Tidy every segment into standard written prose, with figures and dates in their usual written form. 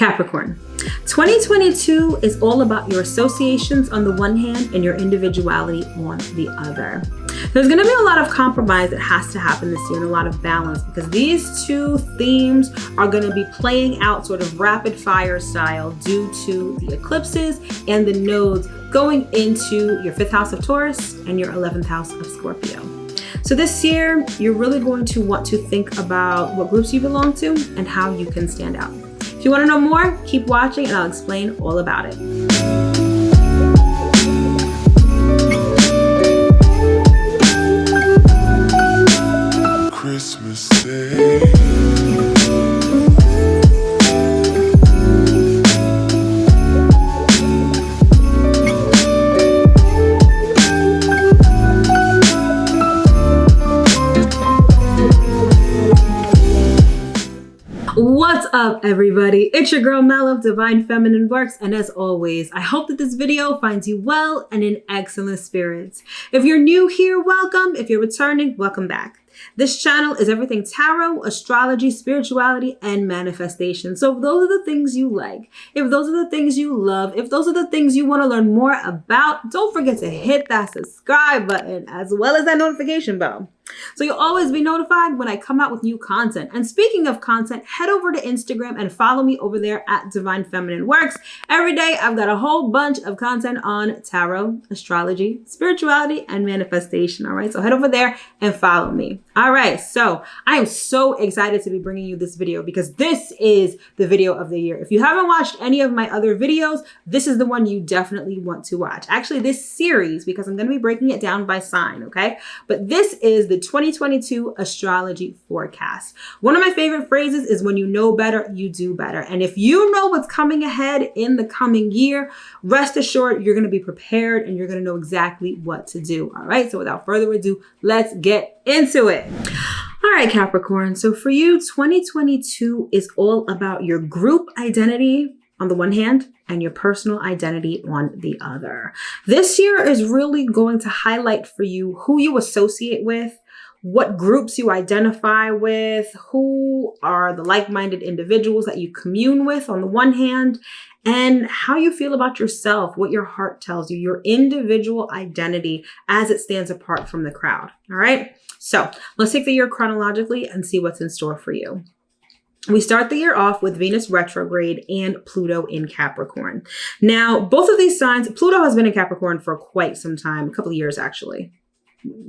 Capricorn. 2022 is all about your associations on the one hand and your individuality on the other. There's going to be a lot of compromise that has to happen this year and a lot of balance, because these two themes are going to be playing out sort of rapid fire style due to the eclipses and the nodes going into your 5th house of Taurus and your 11th house of Scorpio. So this year, you're really going to want to think about what groups you belong to and how you can stand out. If you want to know more, keep watching and I'll explain all about it. Christmas Day. What's up, everybody? It's your girl Mel of Divine Feminine Works, and as always, I hope that this video finds you well and in excellent spirits. If you're new here, welcome. If you're returning, welcome back. This channel is everything tarot, astrology, spirituality, and manifestation. So if those are the things you like, if those are the things you love, if those are the things you want to learn more about, don't forget to hit that subscribe button as well as that notification bell, so you'll always be notified when I come out with new content. And speaking of content, head over to Instagram and follow me over there at Divine Feminine Works. Every day, I've got a whole bunch of content on tarot, astrology, spirituality, and manifestation. All right, so head over there and follow me. All right, so I am so excited to be bringing you this video because this is the video of the year. If you haven't watched any of my other videos, this is the one you definitely want to watch. Actually, this series, because I'm going to be breaking it down by sign, okay? But this is the 2022 astrology forecast. One of my favorite phrases is when you know better, you do better. And if you know what's coming ahead in the coming year, rest assured you're going to be prepared and you're going to know exactly what to do. All right. So without further ado, let's get into it. All right, Capricorn. So for you, 2022 is all about your group identity on the one hand and your personal identity on the other. This year is really going to highlight for you who you associate with, what groups you identify with, who are the like-minded individuals that you commune with on the one hand, and how you feel about yourself, what your heart tells you, your individual identity as it stands apart from the crowd. All right. So let's take the year chronologically and see what's in store for you. We start the year off with Venus retrograde and Pluto in Capricorn. Now, both of these signs, Pluto has been in Capricorn for quite some time, a couple of years actually,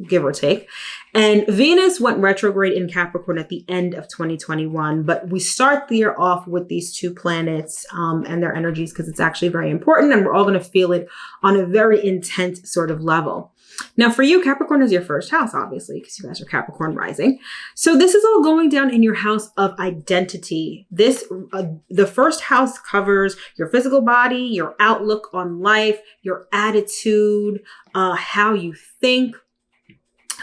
give or take. And Venus went retrograde in Capricorn at the end of 2021. But we start the year off with these two planets and their energies because it's actually very important and we're all going to feel it on a very intense sort of level. Now for you, Capricorn is your first house, obviously, because you guys are Capricorn rising. So this is all going down in your house of identity. The first house covers your physical body, your outlook on life, your attitude, how you think.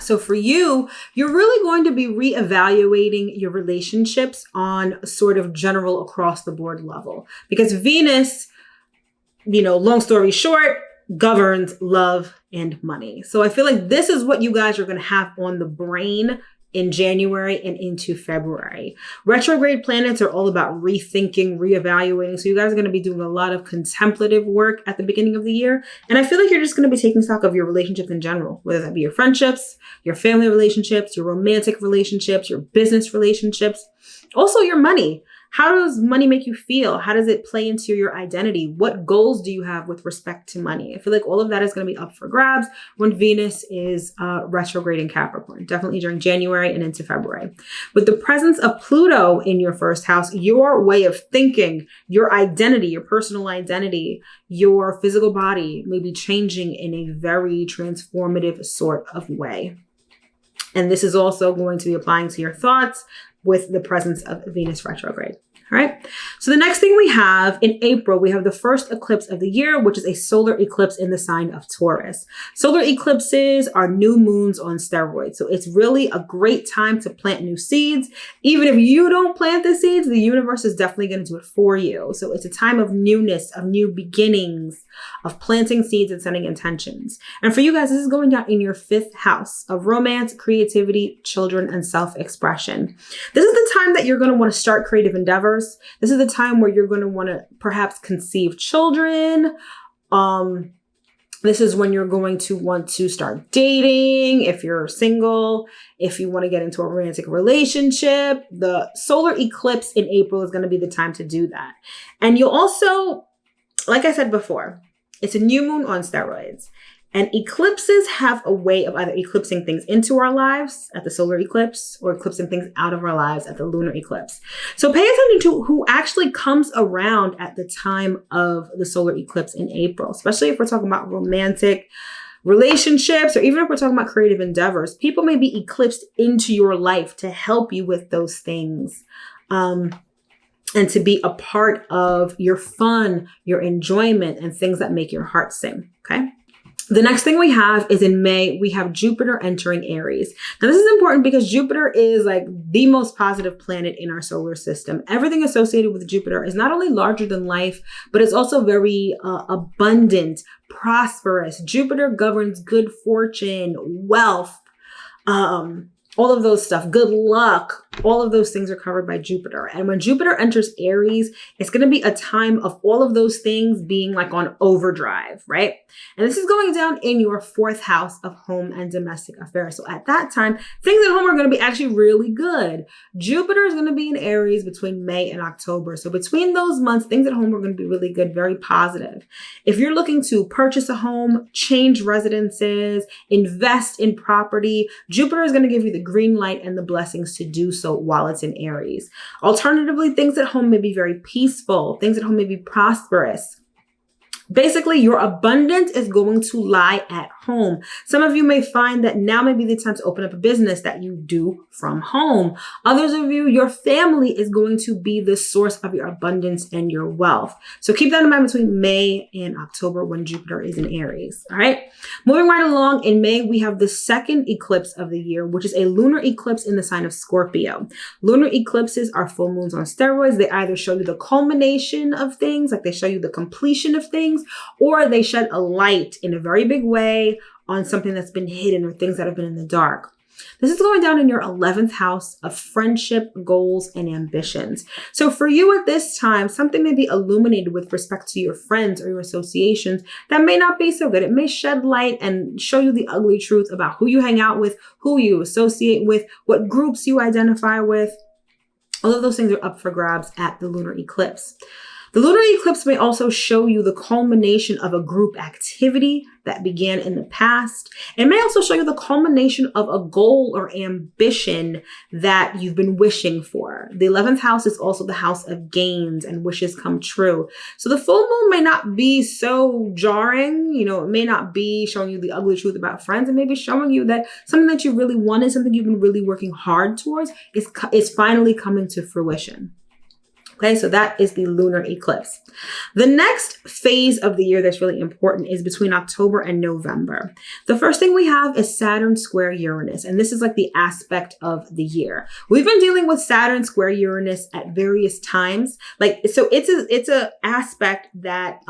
So for you, you're really going to be reevaluating your relationships on a sort of general across the board level, because Venus, long story short, governs love and money. So I feel like this is what you guys are going to have on the brain in January and into February. Retrograde planets are all about rethinking, reevaluating. So you guys are going to be doing a lot of contemplative work at the beginning of the year. And I feel like you're just going to be taking stock of your relationships in general, whether that be your friendships, your family relationships, your romantic relationships, your business relationships, also your money. How does money make you feel? How does it play into your identity? What goals do you have with respect to money? I feel like all of that is going to be up for grabs when Venus is retrograde in Capricorn, definitely during January and into February. With the presence of Pluto in your first house, your way of thinking, your identity, your personal identity, your physical body may be changing in a very transformative sort of way. And this is also going to be applying to your thoughts with the presence of Venus retrograde. All right. So the next thing we have in April, we have the first eclipse of the year, which is a solar eclipse in the sign of Taurus. Solar eclipses are new moons on steroids. So it's really a great time to plant new seeds. Even if you don't plant the seeds, the universe is definitely going to do it for you. So it's a time of newness, of new beginnings, of planting seeds and setting intentions. And for you guys, this is going down in your 5th house of romance, creativity, children, and self-expression. This is the time that you're going to want to start creative endeavors. endeavors. This is the time where you're going to want to perhaps conceive children. This is when you're going to want to start dating if you're single, if you want to get into a romantic relationship. The solar eclipse in April is going to be the time to do that. And you'll also, like I said before, it's a new moon on steroids. And eclipses have a way of either eclipsing things into our lives at the solar eclipse or eclipsing things out of our lives at the lunar eclipse. So pay attention to who actually comes around at the time of the solar eclipse in April, especially if we're talking about romantic relationships, or even if we're talking about creative endeavors. People may be eclipsed into your life to help you with those things. And to be a part of your fun, your enjoyment, and things that make your heart sing, okay? The next thing we have is in May, we have Jupiter entering Aries. Now, this is important because Jupiter is like the most positive planet in our solar system. Everything associated with Jupiter is not only larger than life, but it's also very abundant, prosperous. Jupiter governs good fortune, wealth, all of those stuff, good luck, all of those things are covered by Jupiter. And when Jupiter enters Aries, it's going to be a time of all of those things being like on overdrive, right? And this is going down in your 4th house of home and domestic affairs. So at that time, things at home are going to be actually really good. Jupiter is going to be in Aries between May and October. So between those months, things at home are going to be really good, very positive. If you're looking to purchase a home, change residences, invest in property, Jupiter is going to give you the green light and the blessings to do so while it's in Aries. Alternatively, things at home may be very peaceful. Things at home may be prosperous. Basically, your abundance is going to lie at home. Some of you may find that now may be the time to open up a business that you do from home. Others of you, your family is going to be the source of your abundance and your wealth. So keep that in mind between May and October when Jupiter is in Aries. All right. Moving right along, in May, we have the second eclipse of the year, which is a lunar eclipse in the sign of Scorpio. Lunar eclipses are full moons on steroids. They either show you the culmination of things, like they show you the completion of things, or they shed a light in a very big way on something that's been hidden or things that have been in the dark. This is going down in your 11th house of friendship, goals, and ambitions. So for you at this time, something may be illuminated with respect to your friends or your associations that may not be so good. It may shed light and show you the ugly truth about who you hang out with, who you associate with, what groups you identify with. All of those things are up for grabs at the lunar eclipse. The lunar eclipse may also show you the culmination of a group activity that began in the past. It may also show you the culmination of a goal or ambition that you've been wishing for. The 11th house is also the house of gains and wishes come true. So the full moon may not be so jarring. You know, it may not be showing you the ugly truth about friends. It may be showing you that something that you really wanted, something you've been really working hard towards is finally coming to fruition. Okay, so that is the lunar eclipse. The next phase of the year that's really important is between October and November. The first thing we have is Saturn square Uranus, and this is like the aspect of the year. We've been dealing with Saturn square Uranus at various times. So it's a aspect that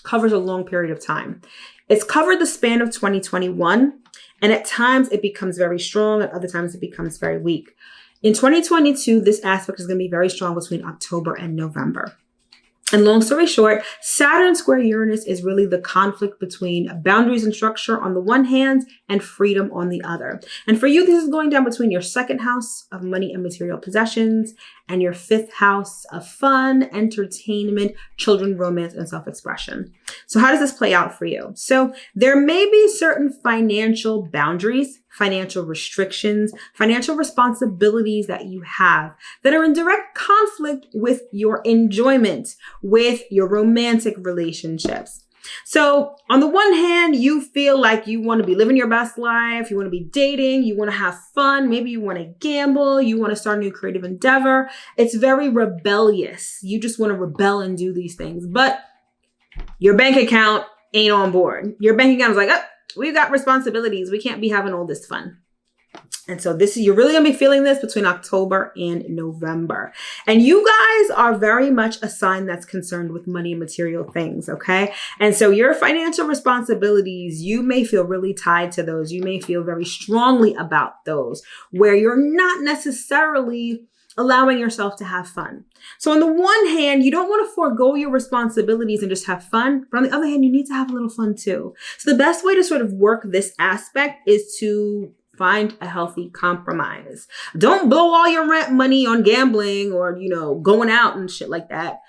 covers a long period of time. It's covered the span of 2021, and at times it becomes very strong, at other times it becomes very weak. In 2022, this aspect is going to be very strong between October and November. And long story short, Saturn square Uranus is really the conflict between boundaries and structure on the one hand and freedom on the other. And for you, this is going down between your 2nd house of money and material possessions and your 5th house of fun, entertainment, children, romance, and self-expression. So how does this play out for you? So there may be certain financial boundaries, financial restrictions, financial responsibilities that you have that are in direct conflict with your enjoyment, with your romantic relationships. So on the one hand, you feel like you want to be living your best life. You want to be dating. You want to have fun. Maybe you want to gamble. You want to start a new creative endeavor. It's very rebellious. You just want to rebel and do these things. But your bank account ain't on board. Your bank account is like, oh, we've got responsibilities. We can't be having all this fun. And so you're really going to be feeling this between October and November. And you guys are very much a sign that's concerned with money and material things, okay? And so your financial responsibilities, you may feel really tied to those. You may feel very strongly about those, where you're not necessarily allowing yourself to have fun. So on the one hand, you don't want to forego your responsibilities and just have fun. But on the other hand, you need to have a little fun too. So the best way to sort of work this aspect is to find a healthy compromise. Don't blow all your rent money on gambling or, going out and shit like that.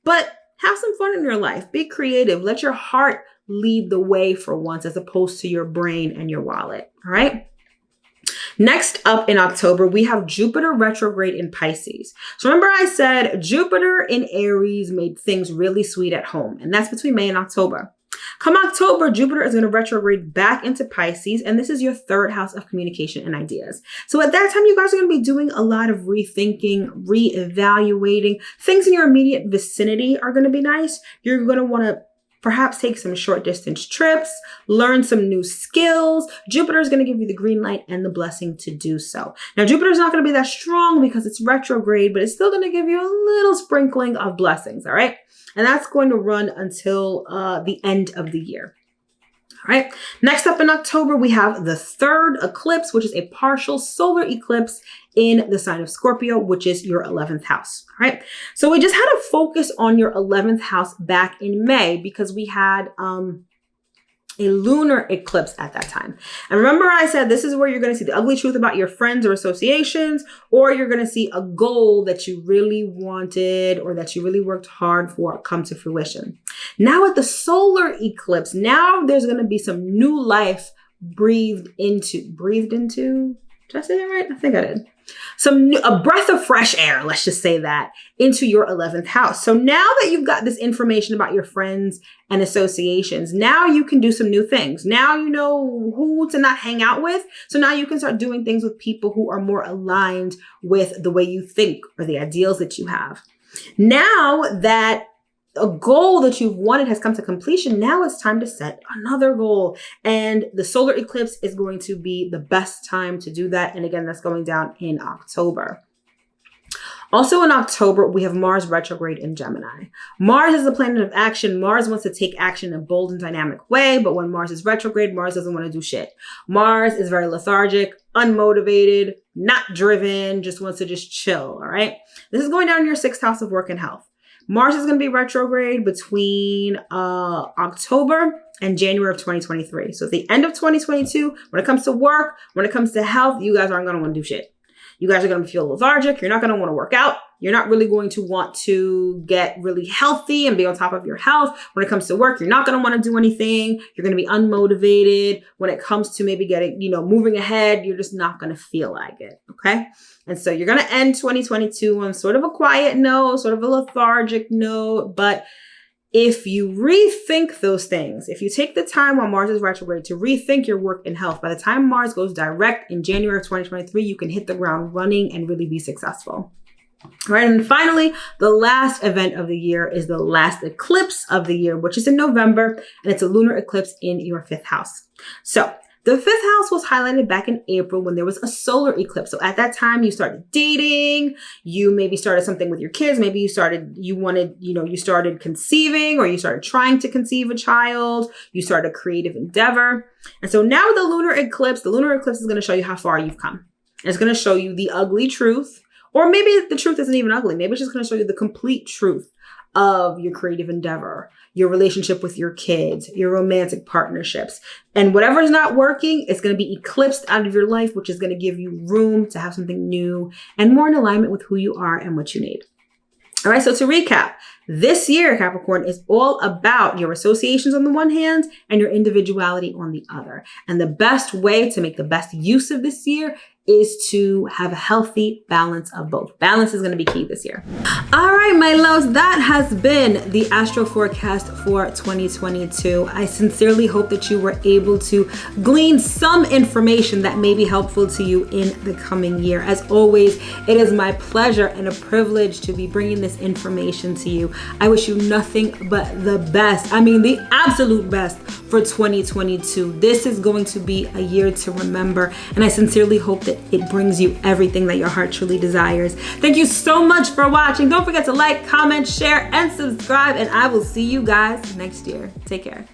But have some fun in your life. Be creative. Let your heart lead the way for once as opposed to your brain and your wallet. All right. Next up in October, we have Jupiter retrograde in Pisces. So remember I said Jupiter in Aries made things really sweet at home, and that's between May and October. Come October, Jupiter is going to retrograde back into Pisces, and this is your third house of communication and ideas. So at that time, you guys are going to be doing a lot of rethinking, reevaluating. Things in your immediate vicinity are going to be nice. You're going to want to perhaps take some short distance trips, learn some new skills. Jupiter is going to give you the green light and the blessing to do so. Now, Jupiter is not going to be that strong because it's retrograde, but it's still going to give you a little sprinkling of blessings, all right? And that's going to run until the end of the year. All right. Next up in October, we have the third eclipse, which is a partial solar eclipse in the sign of Scorpio, which is your 11th house. All right. So we just had a focus on your 11th house back in May because we had a lunar eclipse at that time. And remember I said this is where you're going to see the ugly truth about your friends or associations, or you're going to see a goal that you really wanted or that you really worked hard for come to fruition. Now at the solar eclipse, now there's going to be some new life breathed into. Did I say that right? I think I did. A breath of fresh air, let's just say that, into your 11th house. So now that you've got this information about your friends and associations, now you can do some new things. Now you know who to not hang out with. So now you can start doing things with people who are more aligned with the way you think or the ideals that you have. Now that a goal that you've wanted has come to completion, now it's time to set another goal. And the solar eclipse is going to be the best time to do that. And again, that's going down in October. Also in October, we have Mars retrograde in Gemini. Mars is the planet of action. Mars wants to take action in a bold and dynamic way. But when Mars is retrograde, Mars doesn't want to do shit. Mars is very lethargic, unmotivated, not driven, just wants to just chill. All right. This is going down in your 6th house of work and health. Mars is going to be retrograde between October and January of 2023. So at the end of 2022, when it comes to work, when it comes to health, you guys aren't going to want to do shit. You guys are going to feel lethargic. You're not going to want to work out. You're not really going to want to get really healthy and be on top of your health. When it comes to work, you're not going to want to do anything. You're going to be unmotivated. When it comes to maybe getting, moving ahead, you're just not going to feel like it. Okay. And so you're going to end 2022 on sort of a quiet note, sort of a lethargic note. But if you rethink those things, if you take the time while Mars is retrograde to rethink your work and health, by the time Mars goes direct in January of 2023, you can hit the ground running and really be successful. All right. And finally, the last event of the year is the last eclipse of the year, which is in November, and it's a lunar eclipse in your 5th house. So the 5th house was highlighted back in April when there was a solar eclipse. So at that time, you started dating, you maybe started something with your kids. Maybe you started conceiving, or you started trying to conceive a child. You started a creative endeavor. And so now with the lunar eclipse is going to show you how far you've come. And it's going to show you the ugly truth, or maybe the truth isn't even ugly. Maybe it's just going to show you the complete truth of your creative endeavor, your relationship with your kids, your romantic partnerships. And whatever is not working, it's going to be eclipsed out of your life, which is going to give you room to have something new and more in alignment with who you are and what you need. All right, so to recap, this year, Capricorn, is all about your associations on the one hand and your individuality on the other. And the best way to make the best use of this year is to have a healthy balance of both. Balance is going to be key this year. All right, my loves, that has been the astro forecast for 2022. I sincerely hope that you were able to glean some information that may be helpful to you in the coming year. As always, it is my pleasure and a privilege to be bringing this information to you. I wish you nothing but the best. I mean, the absolute best for 2022. This is going to be a year to remember, and I sincerely hope that it brings you everything that your heart truly desires. Thank you so much for watching. Don't forget to like, comment, share, and subscribe, and I will see you guys next year. Take care.